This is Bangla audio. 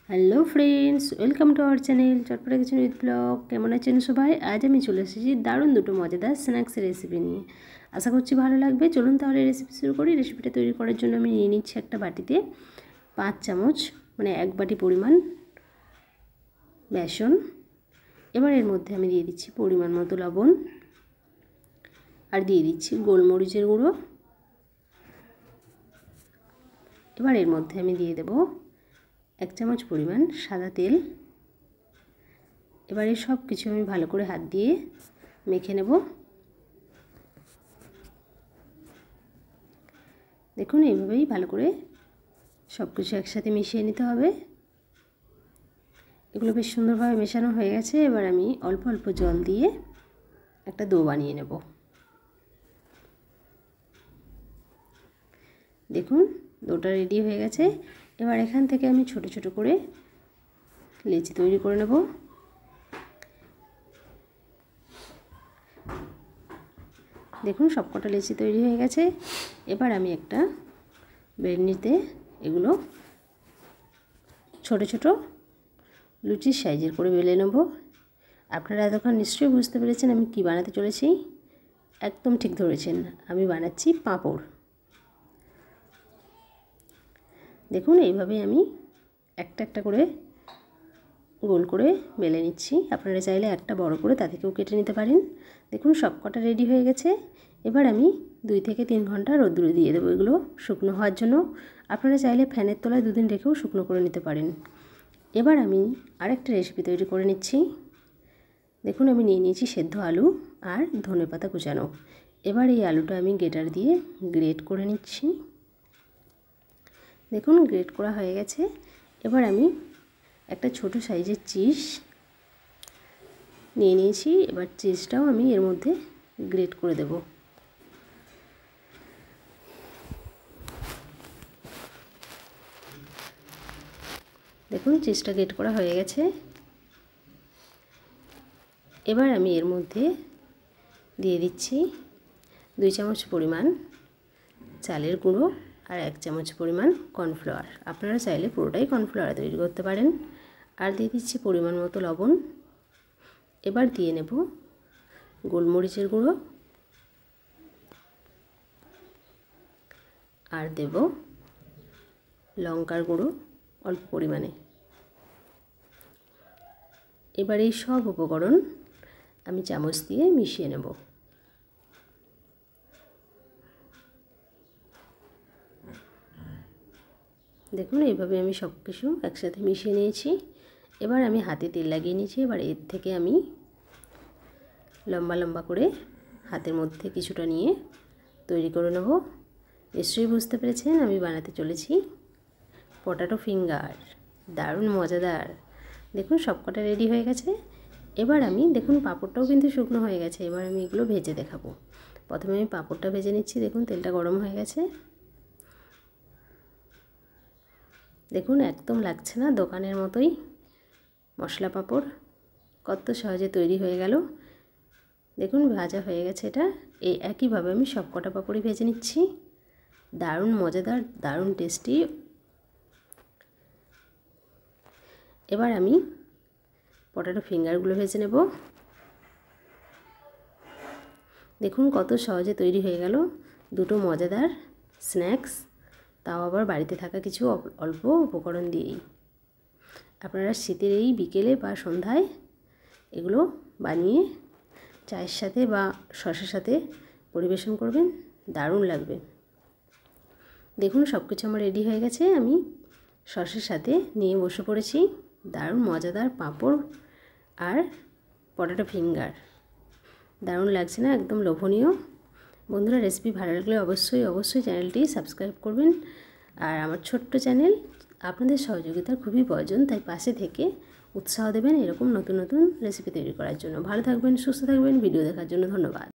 Hello friends, welcome to our channel Chatpata kitchen with vlog. কেমন আছেন সবাই? আজ আমি চলে এসেছি দারুণ দুটো মজাদার স্ন্যাক্সের রেসিপি নিয়ে। আশা করছি ভালো লাগবে। চলুন তাহলে রেসিপি শুরু করি। রেসিপিটা তৈরি করার জন্য আমি নিয়ে নিচ্ছি একটা বাটিতে 5 চামচ মানে 1 বাটি পরিমাণ বেসন। এবার এর মধ্যে আমি দিয়ে দিচ্ছি পরিমাণ মতো লবণ, আর দিয়ে দিচ্ছি গোলমরিচের গুঁড়ো। এবার এর মধ্যে আমি দিয়ে দেব 1 চামচ পরিমাণ সাদা তেল। এবারে সব কিছু আমি ভালো করে হাত দিয়ে মেখে নেব। দেখুন এইভাবেই ভালো করে সব কিছু একসাথে মিশিয়ে নিতে হবে। এগুলো বেশ সুন্দরভাবে মেশানো হয়ে গেছে। এবার আমি অল্প অল্প জল দিয়ে একটা ডো বানিয়ে নেব। দেখুন ডোটা রেডি হয়ে গেছে। এবার এখান থেকে আমি ছোট ছোট করে লেচি তৈরি করে নেব। দেখুন সবকটা লেচি তৈরি হয়ে গেছে। এবার আমি একটা বেলনিতে এগুলো ছোট ছোট লুচির সাইজের করে বেলে নেব। আপনারা এতক্ষণ নিশ্চয়ই বুঝতে পেরেছেন আমি কি বানাতে চলেছি। একদম ঠিক ধরেছেন, আমি বানাচ্ছি পাঁপড়। দেখুন এইভাবে আমি একটা একটা করে গোল করে বেলে নিচ্ছি। আপনারা চাইলে একটা বড় করে তা থেকেও কেটে নিতে পারেন। দেখুন সবকটা রেডি হয়ে গেছে। এবার আমি 2 থেকে 3 ঘন্টা রোদ্দুরে দিয়ে দেবো এগুলো শুকনো হওয়ার জন্য। আপনারা চাইলে ফ্যানের তলায় 2 দিন রেখেও শুকনো করে নিতে পারেন। এবার আমি আরেকটা রেসিপি তৈরি করে নিচ্ছি। দেখুন আমি নিয়ে নিয়েছি সেদ্ধ আলু আর ধনেপাতা কুচানো। এবার এই আলুটা আমি গ্রেটার দিয়ে গ্রেট করে নিচ্ছি। দেখুন গ্রেট করা হয়ে গেছে। এবার আমি একটা ছোট সাইজের চিজ নিয়ে নিয়েছি। এবার চিজটাও আমি এর মধ্যে গ্রেট করে দেব। দেখুন চিজটা গ্রেট করা হয়ে গেছে। এবার আমি এর মধ্যে দিয়ে দিচ্ছি 2 চামচ পরিমাণ চালের গুঁড়ো আর 1 চামচ পরিমাণ কর্নফ্লাওয়ার। আপনারা চাইলে পুরোটাই কর্নফ্লাওয়ার তৈরি করতে পারেন। আর দিয়ে দিচ্ছি পরিমাণ মতো লবণ। এবার দিয়ে নেব গোলমরিচের গুঁড়ো আর দেব লঙ্কার গুঁড়ো অল্প পরিমাণে। এবার এই সব উপকরণ আমি চামচ দিয়ে মিশিয়ে নেব। দেখুন এইভাবে আমি সব কিছু একসাথে মিশিয়ে নিয়েছি। এবার আমি হাতে তেল লাগিয়ে নিয়েছি। এবার এর থেকে আমি লম্বা লম্বা করে হাতের মধ্যে কিছুটা নিয়ে তৈরি করে নেব। নিশ্চয়ই বুঝতে পেরেছেন আমি বানাতে চলেছি পটাটো ফিঙ্গার, দারুণ মজাদার। দেখুন সবকটা রেডি হয়ে গেছে। এবার আমি দেখুন পাঁপড়টাও কিন্তু শুকনো হয়ে গেছে। এবার আমি এগুলো ভেজে দেখাবো। প্রথমে আমি পাঁপড়টা ভেজে নিচ্ছি। দেখুন তেলটা গরম হয়ে গেছে। দেখুন একদম লাগছে না দোকানের মতোই মশলা পাঁপড়। কত সহজে তৈরি হয়ে গেল। দেখুন ভাজা হয়ে গেছে এটা। এই একইভাবে আমি সবকটা পাঁপড়ই ভেজে নিচ্ছি। দারুণ মজাদার, দারুণ টেস্টি। এবার আমি পটাটো ফিঙ্গারগুলো ভেজে নেব। দেখুন কত সহজে তৈরি হয়ে গেল দুটো মজাদার স্ন্যাক্স, তাও আবার বাড়িতে থাকা কিছু অল্প উপকরণ দিয়েই। আপনারা শীতের এই বিকেলে বা সন্ধ্যায় এগুলো বানিয়ে চায়ের সাথে বা সসের সাথে পরিবেশন করবেন, দারুণ লাগবে। দেখুন সব কিছু আমার রেডি হয়ে গেছে। আমি সসের সাথে নিয়ে বসে পড়েছি দারুণ মজাদার পাঁপড় আর পটাটো ফিঙ্গার। দারুণ লাগছে না? একদম লোভনীয়। বন্ধুরা রেসিপি ভালো লাগলে অবশ্যই চ্যানেলটি সাবস্ক্রাইব করবেন। আর আমার ছোট্ট চ্যানেল, আপনাদের সহযোগিতার খুবই প্রয়োজন, তাই পাশে থেকে উৎসাহ দেবেন এরকম নতুন নতুন রেসিপি তৈরি করার জন্য। ভালো থাকবেন, সুস্থ থাকবেন। ভিডিও দেখার জন্য ধন্যবাদ।